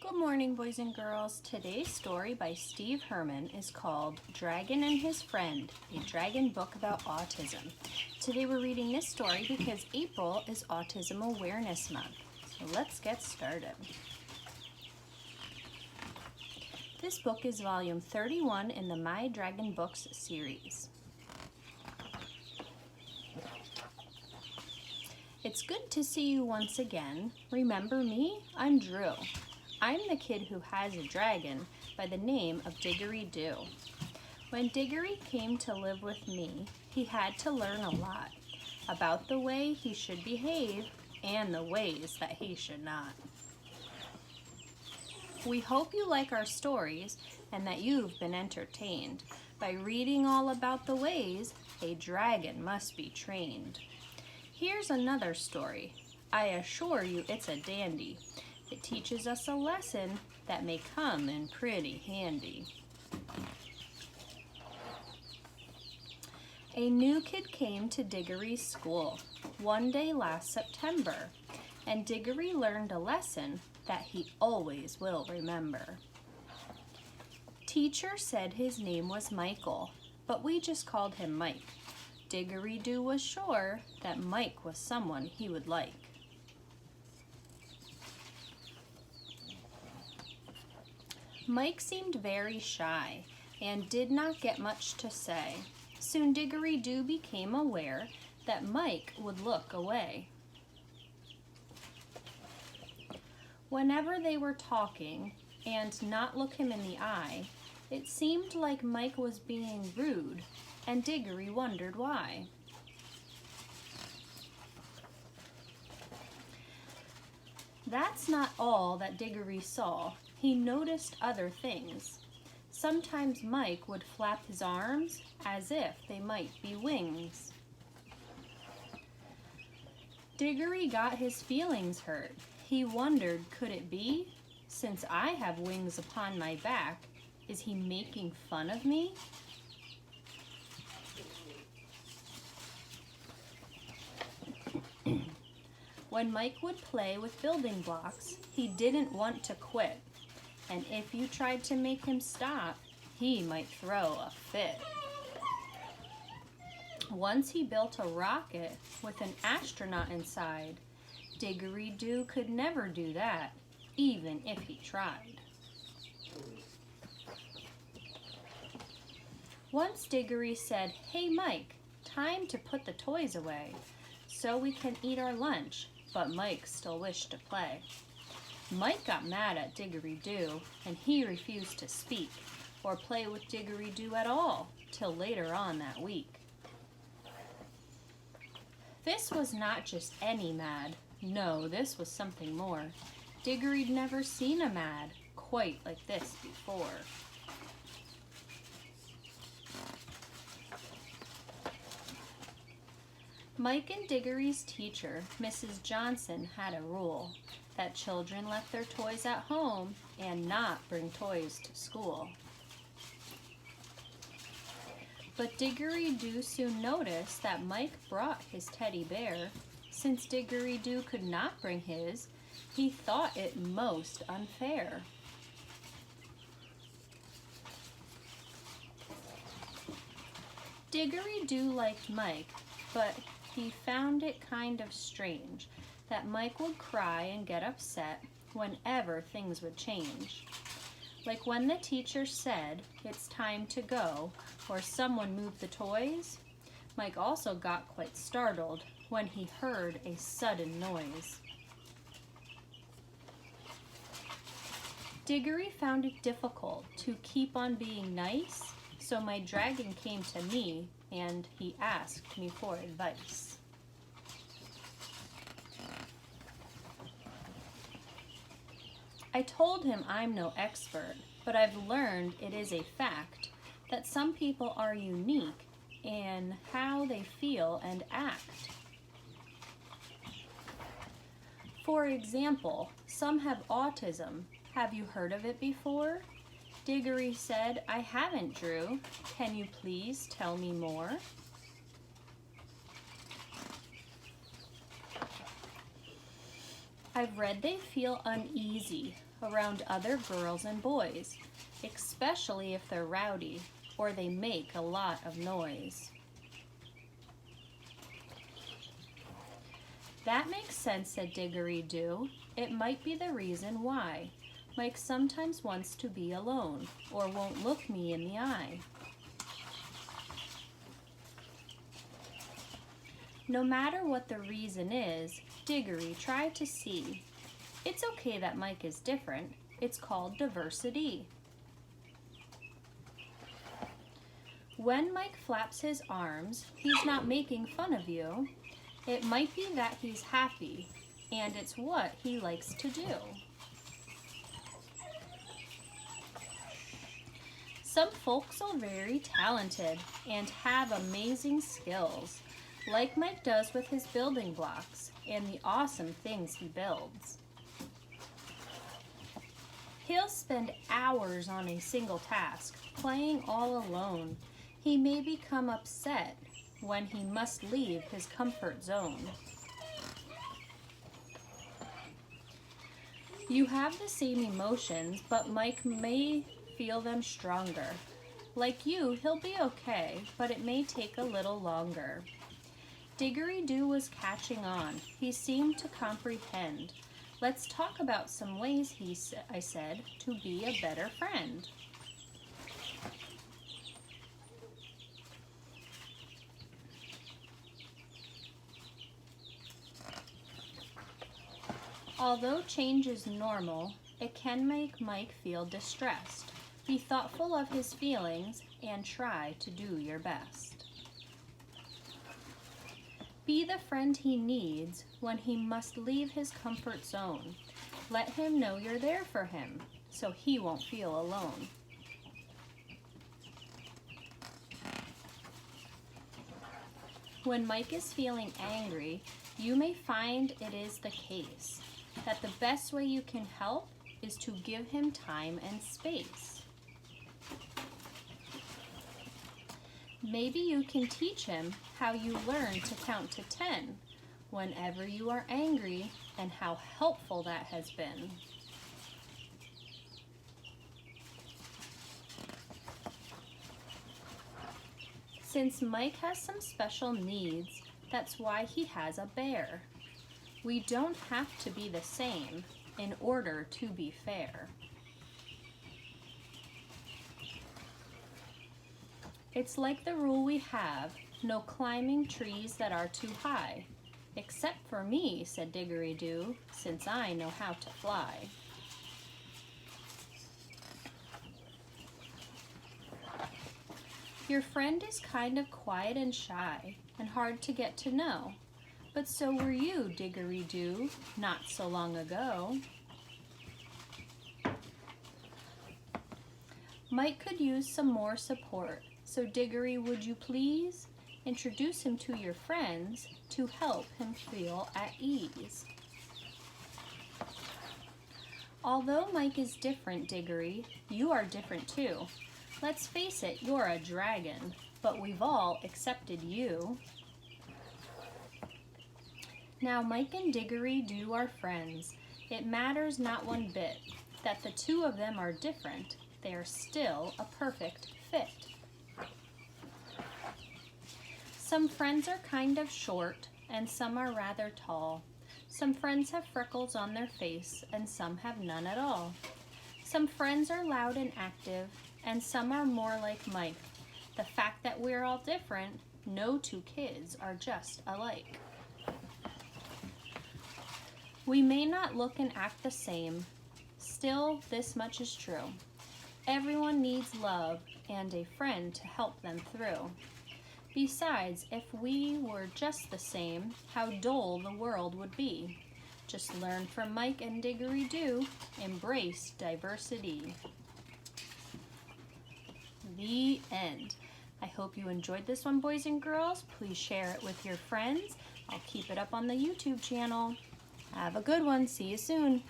Good morning, boys and girls. Today's story by Steve Herman is called Dragon and His Friend, a dragon book about autism. Today we're reading this story because April is Autism Awareness Month. So let's get started. This book is volume 31 in the My Dragon Books series. It's good to see you once again. Remember me? I'm Drew. I'm the kid who has a dragon by the name of Diggory. When Diggory came to live with me, he had to learn a lot about the way he should behave and the ways that he should not. We hope you like our stories and that you've been entertained by reading all about the ways a dragon must be trained. Here's another story. I assure you it's a dandy. It teaches us a lesson that may come in pretty handy. A new kid came to Diggory's school one day last September, and Diggory learned a lesson that he always will remember. Teacher said his name was Michael, but we just called him Mike. Diggory was sure that Mike was someone he would like. Mike seemed very shy and did not get much to say. Soon Diggory became aware that Mike would look away. Whenever they were talking and not look him in the eye, it seemed like Mike was being rude, and Diggory wondered why. That's not all that Diggory saw. He noticed other things. Sometimes Mike would flap his arms as if they might be wings. Diggory got his feelings hurt. He wondered, could it be? Since I have wings upon my back, is he making fun of me? When Mike would play with building blocks, he didn't want to quit. And if you tried to make him stop, he might throw a fit. Once he built a rocket with an astronaut inside. Diggory could never do that, even if he tried. Once Diggory said, "Hey Mike, time to put the toys away so we can eat our lunch," but Mike still wished to play. Mike got mad at Diggory and he refused to speak or play with Diggory at all till later on that week. This was not just any mad. No, this was something more. Diggory'd never seen a mad quite like this before. Mike and Diggory's teacher, Mrs. Johnson, had a rule that children left their toys at home and not bring toys to school. But Diggory soon noticed that Mike brought his teddy bear. Since Diggory could not bring his, he thought it most unfair. Diggory liked Mike, but he found it kind of strange that Mike would cry and get upset whenever things would change. Like when the teacher said, "It's time to go," or someone moved the toys, Mike also got quite startled when he heard a sudden noise. Diggory found it difficult to keep on being nice, so my dragon came to me and he asked me for advice. I told him I'm no expert, but I've learned it is a fact that some people are unique in how they feel and act. For example, some have autism. Have you heard of it before? Diggory said, "I haven't, Drew. Can you please tell me more?" I've read they feel uneasy around other girls and boys, especially if they're rowdy or they make a lot of noise. That makes sense, said Diggory Doo. It might be the reason why Mike sometimes wants to be alone or won't look me in the eye. No matter what the reason is, Diggory tried to see. It's okay that Mike is different. It's called diversity. When Mike flaps his arms, he's not making fun of you. It might be that he's happy, and it's what he likes to do. Some folks are very talented and have amazing skills, like Mike does with his building blocks and the awesome things he builds. He'll spend hours on a single task, playing all alone. He may become upset when he must leave his comfort zone. You have the same emotions, but Mike may feel them stronger. Like you, he'll be okay, but it may take a little longer. Diggory Doo was catching on. He seemed to comprehend. Let's talk about some ways, I said, to be a better friend. Although change is normal, it can make Mike feel distressed. Be thoughtful of his feelings and try to do your best. Be the friend he needs when he must leave his comfort zone. Let him know you're there for him so he won't feel alone. When Mike is feeling angry, you may find it is the case that the best way you can help is to give him time and space. Maybe you can teach him how you learn to count to 10 whenever you are angry and how helpful that has been. Since Mike has some special needs, that's why he has a bear. We don't have to be the same in order to be fair. It's like the rule we have, no climbing trees that are too high. Except for me, said Diggory Doo, since I know how to fly. Your friend is kind of quiet and shy and hard to get to know. But so were you, Diggory Doo, not so long ago. Mike could use some more support, so Diggory, would you please introduce him to your friends to help him feel at ease? Although Mike is different, Diggory, you are different too. Let's face it, you're a dragon, but we've all accepted you. Now Mike and Diggory Doo are friends. It matters not one bit that the two of them are different. They are still a perfect fit. Some friends are kind of short and some are rather tall. Some friends have freckles on their face and some have none at all. Some friends are loud and active and some are more like Mike. The fact that we're all different, no two kids are just alike. We may not look and act the same. Still, this much is true. Everyone needs love and a friend to help them through. Besides, if we were just the same, how dull the world would be. Just learn from Mike and Diggory Doo. Embrace diversity. The end. I hope you enjoyed this one, boys and girls. Please share it with your friends. I'll keep it up on the YouTube channel. Have a good one. See you soon.